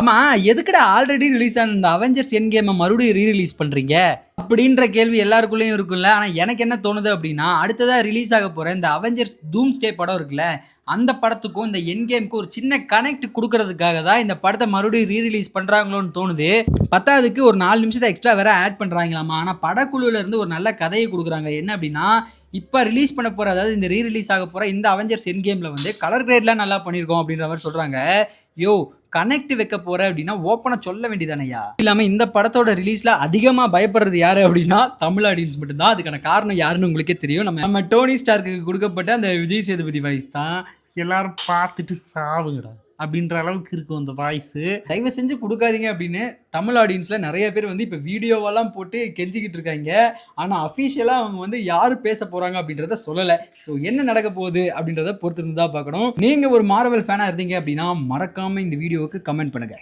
ஆமா, எதுக்குடா already release ஆன இந்த அவெஞ்சர்ஸ் எண்ட் கேம மறுபடியும் ரிலீஸ் பண்றீங்க? அப்படின்ற கேள்வி எல்லாருக்குள்ளயும் இருக்கும்ல. ஆனா எனக்கு என்ன தோணுது அப்படின்னா, அடுத்ததா ரிலீஸ் ஆக போற இந்த அவெஞ்சர்ஸ் டூம்ஸ்டே படம் இருக்குல்ல, அந்த படத்துக்கும் இந்த எண்ட் கேம்க்கும் ஒரு சின்ன கனெக்ட் குடுக்குறதுக்காக தான் இந்த படத்த மறுபடியும் ரிலீஸ் பண்றாங்களோன்னு தோணுது. பத்தாததுக்கு ஒரு 4 நிமிஷத்த எக்ஸ்ட்ரா வேற ஆட் பண்றாங்களாமா. ஆனா படக்குழுல இருந்து ஒரு நல்ல கதைய குடுக்குறாங்க. என்ன அப்படின்னா, இப்ப ரிலீஸ் பண்ண போற அதாவது இந்த ரிலீஸ் ஆக போற இந்த அவெஞ்சர்ஸ் எண்ட் கேம்ல வந்து கலர் கிரேட்லாம் நல்லா பண்ணியிருக்கோம் அப்படின்ற மாரி சொல்றாங்க. யோவ்! கனெக்ட் வைக்க போற அப்படின்னா ஓப்பனா சொல்ல வேண்டியதானய்யா. இல்லாம இந்த படத்தோட ரிலீஸ்ல அதிகமா பயப்படுறது யாரு அப்படின்னா தமிழ் ஆடியன்ஸ் மட்டும் தான். அதுக்கான காரணம் யாருன்னு உங்களுக்கே தெரியும். நம்ம டோனி ஸ்டார்க்கு கொடுக்கப்பட்ட அந்த விஜய் சேதுபதி வாய்ஸ் தான். எல்லாரும் பார்த்துட்டு சாவுங்கடா அப்படின்ற அளவுக்கு இருக்கும் அந்த வாய்ஸ். தயவு செஞ்சு கொடுக்காதீங்க அப்படின்னு தமிழ் ஆடியன்ஸ்ல நிறைய பேர் வந்து இப்ப வீடியோவெல்லாம் போட்டு கெஞ்சிக்கிட்டு இருக்காங்க. ஆனா அபிஷியலா அவங்க வந்து யாரு பேச போறாங்க அப்படின்றத சொல்லல. சோ என்ன நடக்க போகுது அப்படின்றத பொறுத்து இருந்து தான் பார்க்கணும். நீங்க ஒரு மார்வல் ஃபேனா இருந்தீங்க அப்படின்னா மறக்காம இந்த வீடியோவுக்கு கமெண்ட் பண்ணுங்க.